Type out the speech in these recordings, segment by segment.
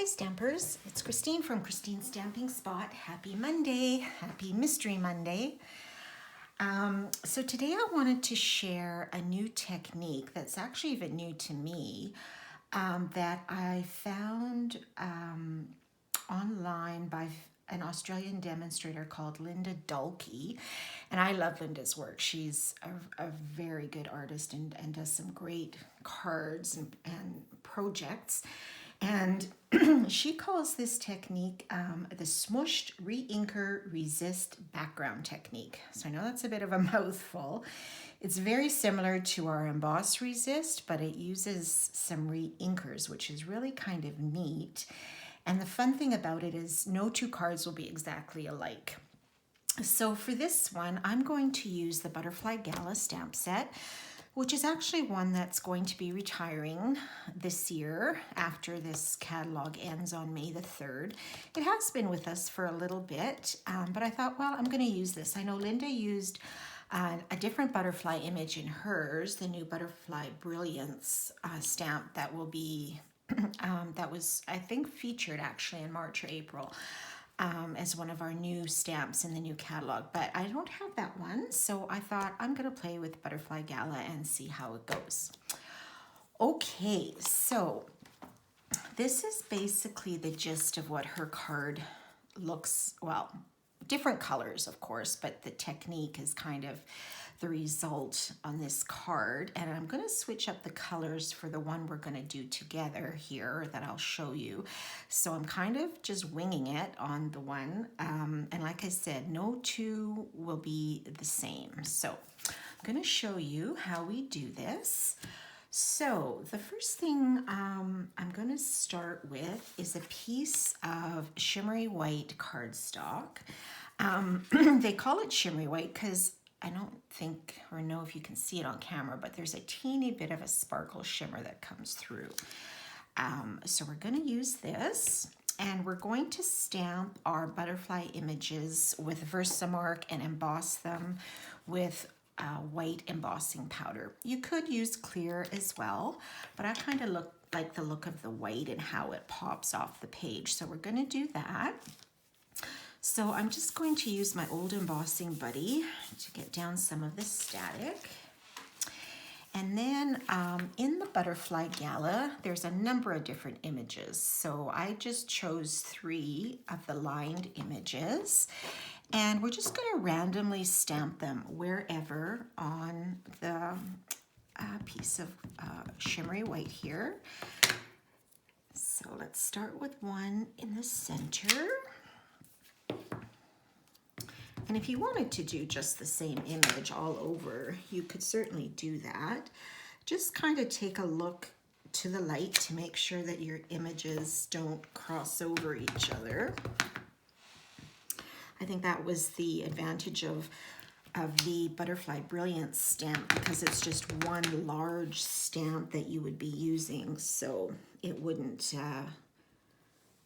Hi Stampers, it's Christine from Christine's Stamping Spot. Happy Monday, happy Mystery Monday. So today I wanted to share a new technique that's actually even new to me that I found online by an Australian demonstrator called Linda Dulkey. And I love Linda's work. She's a very good artist and does some great cards and projects. And she calls this technique the Smooshed Reinker Resist Background Technique. So I know that's a bit of a mouthful. It's very similar to our Emboss Resist, but it uses some reinkers, which is really kind of neat. And the fun thing about it is no two cards will be exactly alike. So for this one, I'm going to use the Butterfly Gala stamp set, which is actually one that's going to be retiring this year after this catalog ends on May the 3rd. It has been with us for a little bit, but I thought, well, I'm going to use this. I know Linda used a different butterfly image in hers, the new Butterfly Brilliance stamp that will be, that was, I think, featured actually in March or April. As one of our new stamps in the new catalog, but I don't have that one, so I thought I'm gonna play with Butterfly Gala and see how it goes. Okay, so this is basically the gist of what her card looks, well, different colors of course, but the technique is kind of the result on this card. And I'm going to switch up the colors for the one we're going to do together here that I'll show you. So I'm kind of just winging it on the one. And like I said, no two will be the same. So I'm going to show you how we do this. So the first thing I'm going to start with is a piece of shimmery white cardstock. They call it shimmery white because I don't think or know if you can see it on camera, but there's a teeny bit of a sparkle shimmer that comes through. So we're going to use this, and we're going to stamp our butterfly images with Versamark and emboss them with white embossing powder. You could use clear as well, but I kind of like the look of the white and how it pops off the page. So we're going to do that. So I'm just going to use my old embossing buddy to get down some of the static. And then in the Butterfly Gala, there's a number of different images. So I just chose 3 of the lined images. And we're just going to randomly stamp them wherever on the piece of shimmery white here. So let's start with one in the center. And if you wanted to do just the same image all over, you could certainly do that. Just kind of take a look to the light to make sure that your images don't cross over each other. I think that was the advantage of the Butterfly Brilliance stamp, because it's just one large stamp that you would be using, so it wouldn't,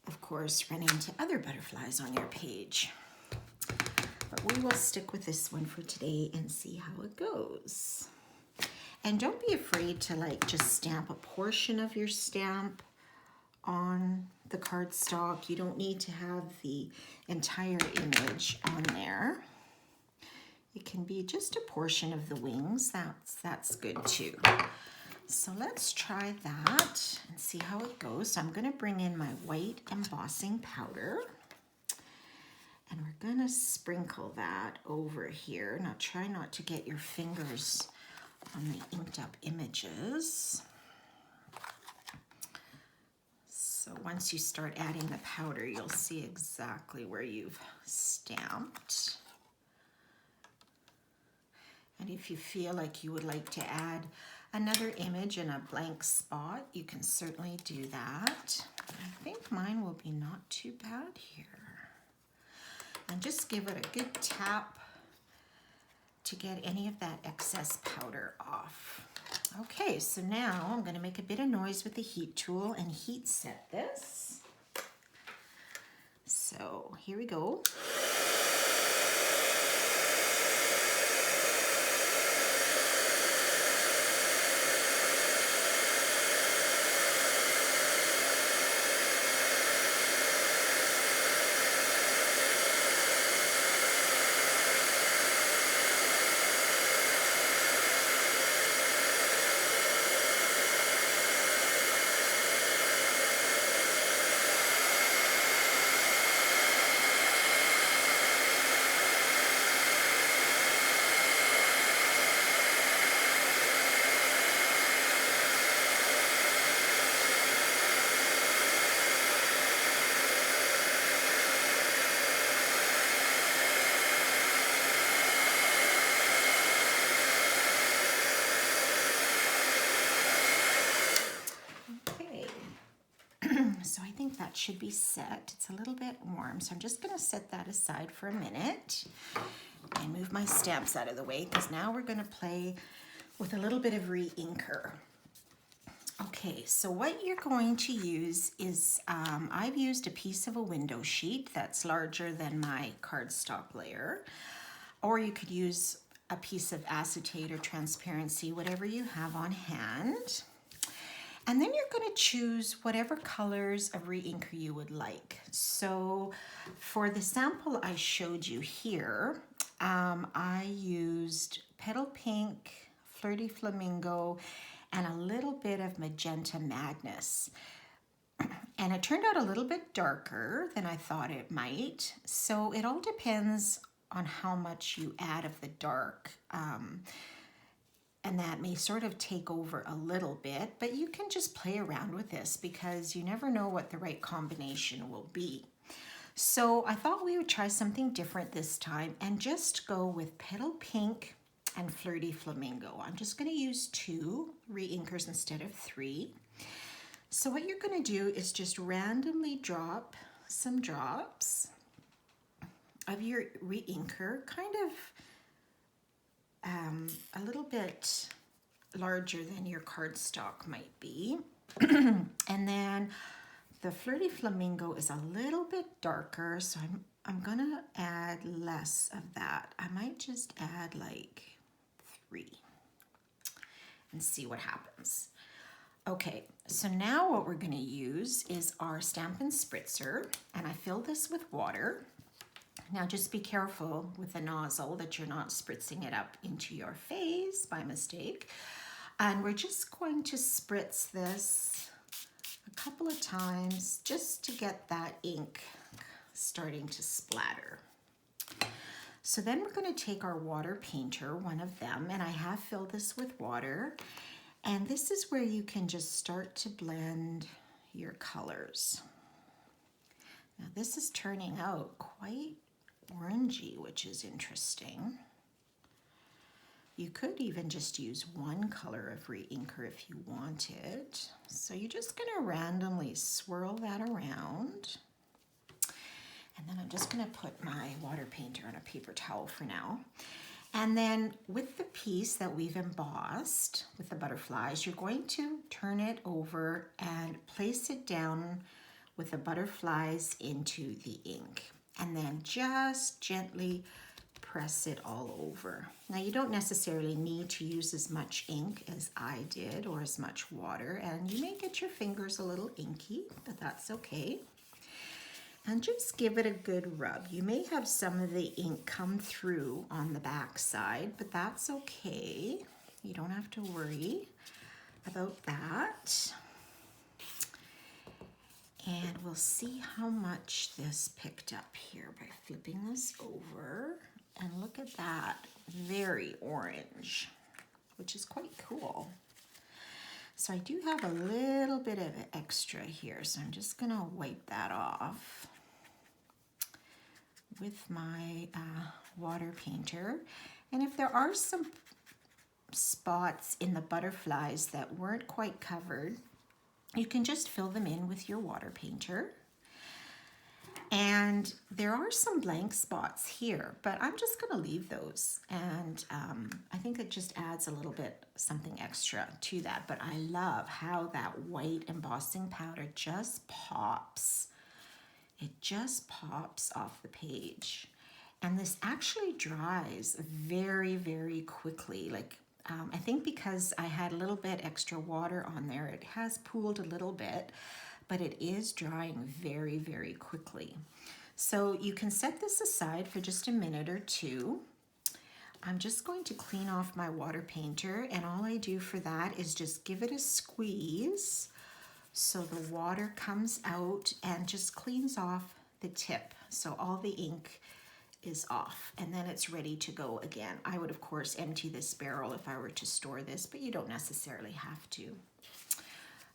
of course, run into other butterflies on your page. But we will stick with this one for today and see how it goes. And don't be afraid to just stamp a portion of your stamp on the cardstock. You don't need to have the entire image on there. It can be just a portion of the wings. That's good too. So let's try that and see how it goes. So I'm going to bring in my white embossing powder. And we're going to sprinkle that over here. Now try not to get your fingers on the inked up images. So once you start adding the powder, you'll see exactly where you've stamped. And if you feel like you would like to add another image in a blank spot, you can certainly do that. I think mine will be not too bad here. And just give it a good tap to get any of that excess powder off. Okay, so now I'm going to make a bit of noise with the heat tool and heat set this. So here we go. So I think that should be set. It's a little bit warm, so I'm just gonna set that aside for a minute and move my stamps out of the way, because now we're gonna play with a little bit of Reinker. Okay, so what you're going to use is, I've used a piece of a window sheet that's larger than my cardstock layer, or you could use a piece of acetate or transparency, whatever you have on hand. And then you're going to choose whatever colors of Reinker you would like. So for the sample I showed you here, I used Petal Pink, Flirty Flamingo, and a little bit of Magenta Madness. And it turned out a little bit darker than I thought it might. So it all depends on how much you add of the dark. And that may sort of take over a little bit, but you can just play around with this because you never know what the right combination will be. So I thought we would try something different this time and just go with Petal Pink and Flirty Flamingo. I'm just going to use 2 Reinkers instead of 3. So what you're going to do is just randomly drop some drops of your Reinker, kind of a little bit larger than your cardstock might be. And then the Flirty Flamingo is a little bit darker, so I'm gonna add less of that. I might just add like 3 and see what happens. Okay, so now what we're gonna use is our Stampin' Spritzer, and I fill this with water. Now just be careful with the nozzle that you're not spritzing it up into your face by mistake. And we're just going to spritz this a couple of times just to get that ink starting to splatter. So then we're going to take our water painter, one of them, and I have filled this with water. And this is where you can just start to blend your colors. Now this is turning out quite orangey, which is interesting. You could even just use one color of Reinker if you wanted. So you're just going to randomly swirl that around. And then I'm just going to put my water painter on a paper towel for now. And then with the piece that we've embossed with the butterflies, you're going to turn it over and place it down with the butterflies into the ink. And then just gently press it all over. Now you don't necessarily need to use as much ink as I did or as much water, and you may get your fingers a little inky, but that's okay. And just give it a good rub. You may have some of the ink come through on the back side, but that's okay. You don't have to worry about that. And we'll see how much this picked up here by flipping this over. And look at that, very orange, which is quite cool. So I do have a little bit of extra here, so I'm just gonna wipe that off with my water painter. And if there are some spots in the butterflies that weren't quite covered, you can just fill them in with your water painter. And there are some blank spots here, but I'm just gonna leave those. And I think it just adds a little bit something extra to that. But I love how that white embossing powder just pops. It just pops off the page. And this actually dries very, very quickly. Like I think because I had a little bit extra water on there, it has pooled a little bit, but it is drying very, very quickly. So you can set this aside for just a minute or two. I'm just going to clean off my water painter, and all I do for that is just give it a squeeze so the water comes out and just cleans off the tip. So all the ink is off, and then it's ready to go again. I would of course empty this barrel if I were to store this, but you don't necessarily have to.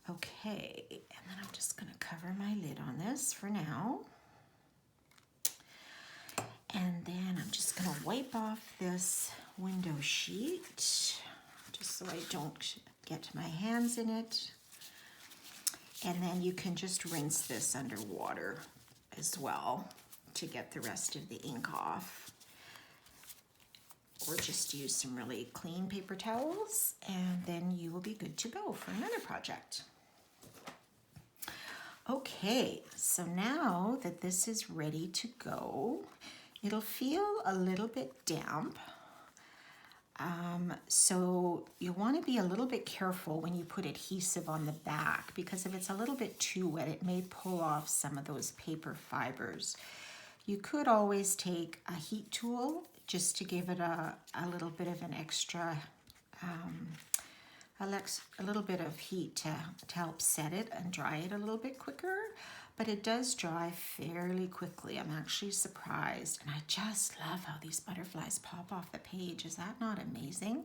Okay, and then I'm just gonna cover my lid on this for now. And then I'm just gonna wipe off this window sheet just so I don't get my hands in it. And then you can just rinse this under water as well to get the rest of the ink off. Or just use some really clean paper towels, and then you will be good to go for another project. Okay, so now that this is ready to go, it'll feel a little bit damp. So you want to be a little bit careful when you put adhesive on the back, because if it's a little bit too wet, it may pull off some of those paper fibers. You could always take a heat tool just to give it a little bit of an extra, a little bit of heat to help set it and dry it a little bit quicker. But it does dry fairly quickly. I'm actually surprised. And I just love how these butterflies pop off the page. Is that not amazing?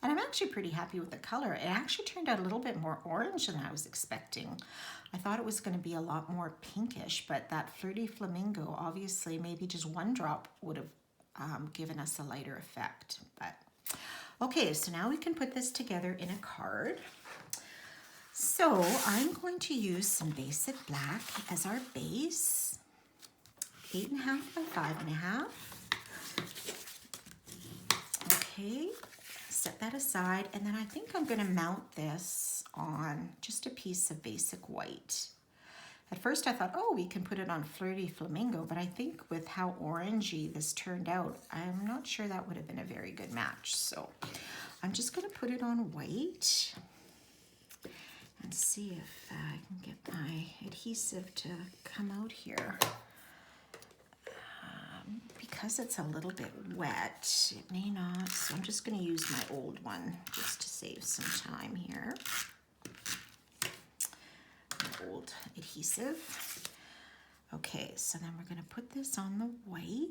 And I'm actually pretty happy with the color. It actually turned out a little bit more orange than I was expecting. I thought it was going to be a lot more pinkish, but that Flirty Flamingo, obviously maybe just one drop would have given us a lighter effect. But okay, so now we can put this together in a card. So I'm going to use some basic black as our base, 8.5 by 5.5. Okay, set that aside, and then I think I'm going to mount this on just a piece of basic white. At first I thought, oh, we can put it on Flirty Flamingo, but I think with how orangey this turned out, I'm not sure that would have been a very good match. So I'm just going to put it on white and see if I can get my adhesive to come out here. Because it's a little bit wet, it may not, so I'm just going to use my old one just to save some time here. My old adhesive. Okay, so then we're going to put this on the white.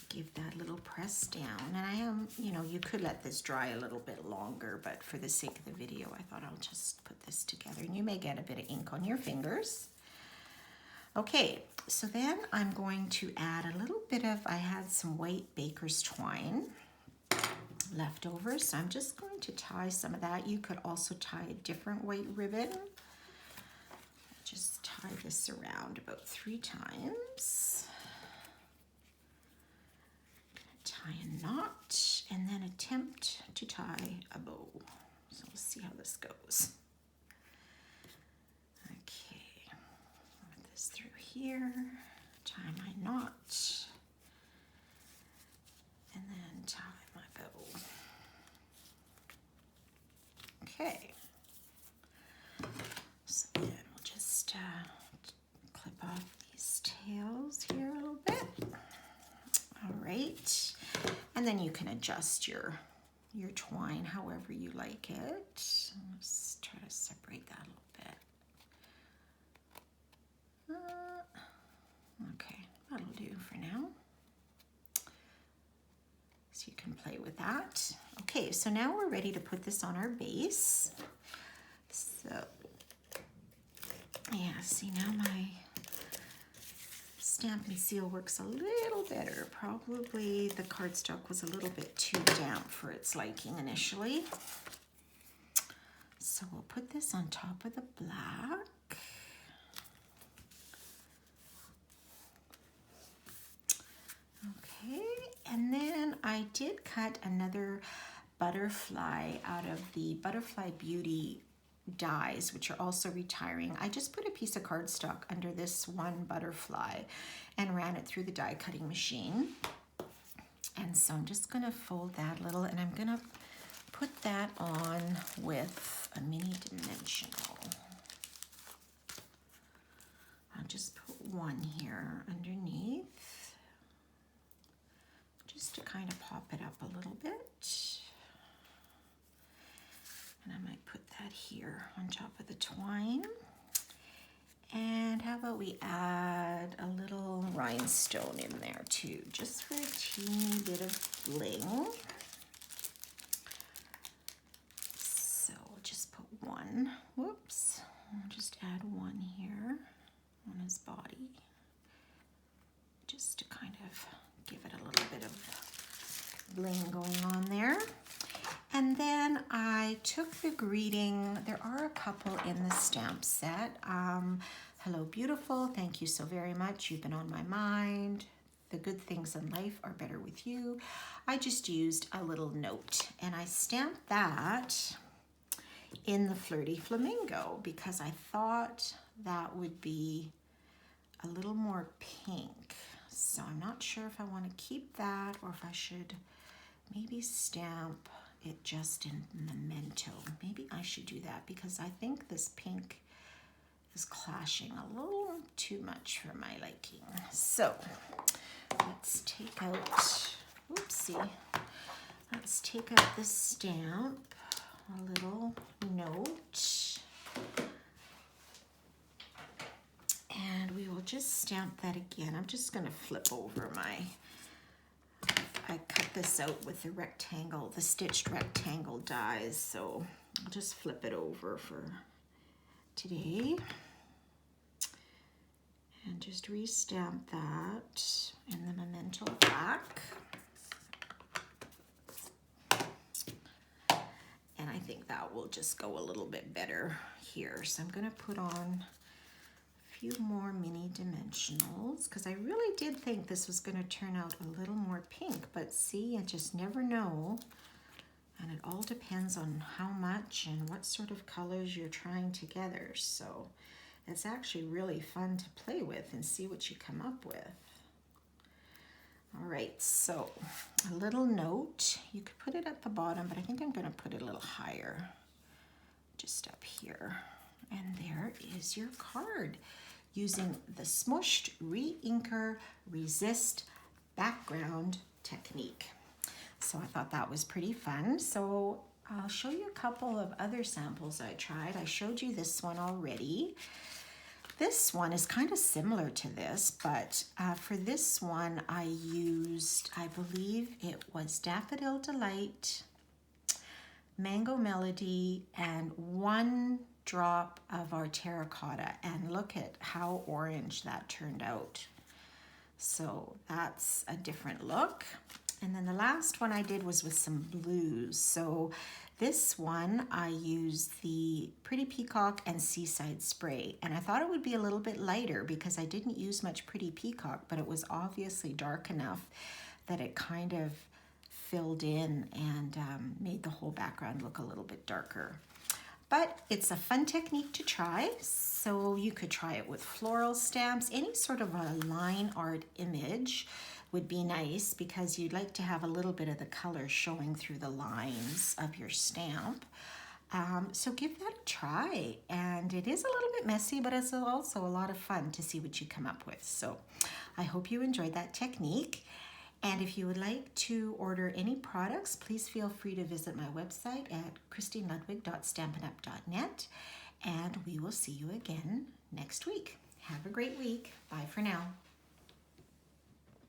Give that little press down, and I am, you could let this dry a little bit longer, but for the sake of the video, I thought I'll just put this together, and you may get a bit of ink on your fingers. Okay, so then I'm going to add a little bit of, I had some white baker's twine left over, so I'm just going to tie some of that. You could also tie a different white ribbon. Just tie this around about 3 times. Tie a knot and then attempt to tie a bow. So we'll see how this goes. Okay, put this through here, tie my knot, and then tie my bow. Okay, so then we'll just clip off these tails here a little bit. All right, and then you can adjust your twine however you like it. Let's try to separate that a little bit. Okay, that'll do for now. So you can play with that. Okay, so now we're ready to put this on our base. So, yeah, see now my Stamp and Seal works a little better. Probably the cardstock was a little bit too damp for its liking initially. So we'll put this on top of the black. Okay, and then I did cut another butterfly out of the Butterfly Beauty dies, which are also retiring. I just put a piece of cardstock under this one butterfly and ran it through the die cutting machine. And so I'm just going to fold that little, and I'm going to put that on with a mini dimensional. I'll just put one here underneath, just to kind of pop it up a little bit. And I might put that here on top of the twine. And how about we add a little rhinestone in there too, just for a teeny bit of bling. So we'll just put one, whoops, I'll just add one here on his body, just to kind of give it a little bit of bling going on there. And then I took the greeting. There are a couple in the stamp set. Hello, beautiful. Thank you so very much. You've been on my mind. The good things in life are better with you. I just used a little note and I stamped that in the Flirty Flamingo because I thought that would be a little more pink. So I'm not sure if I want to keep that or if I should maybe stamp it just in Memento. Maybe I should do that because I think this pink is clashing a little too much for my liking. So let's take out, oopsie, let's take out the stamp, a little note, and we will just stamp that again. I'm just going to flip over I cut this out with the rectangle, the stitched rectangle dies, so I'll just flip it over for today. And just re-stamp that in the Memento black. And I think that will just go a little bit better here. So I'm gonna put on a few more mini dimensionals because I really did think this was gonna turn out a little more pink, but see, I just never know. And it all depends on how much and what sort of colors you're trying together. So it's actually really fun to play with and see what you come up with. All right, so a little note. You could put it at the bottom, but I think I'm gonna put it a little higher, just up here. And there is your card using the Smooshed Reinker Resist background technique. So I thought that was pretty fun. So I'll show you a couple of other samples I tried. I showed you this one already. This one is kind of similar to this, but for this one I used, I believe it was Daffodil Delight, Mango Melody, and 1 drop of our terracotta. And look at how orange that turned out. So that's a different look. And then the last one I did was with some blues. So this one I used the Pretty Peacock and Seaside Spray. And I thought it would be a little bit lighter because I didn't use much Pretty Peacock, but it was obviously dark enough that it kind of filled in and made the whole background look a little bit darker. But it's a fun technique to try. So you could try it with floral stamps, any sort of a line art image would be nice because you'd like to have a little bit of the color showing through the lines of your stamp. So give that a try. And it is a little bit messy, but it's also a lot of fun to see what you come up with. So I hope you enjoyed that technique. And if you would like to order any products, please feel free to visit my website at christineludwig.stampinup.net. And we will see you again next week. Have a great week. Bye for now.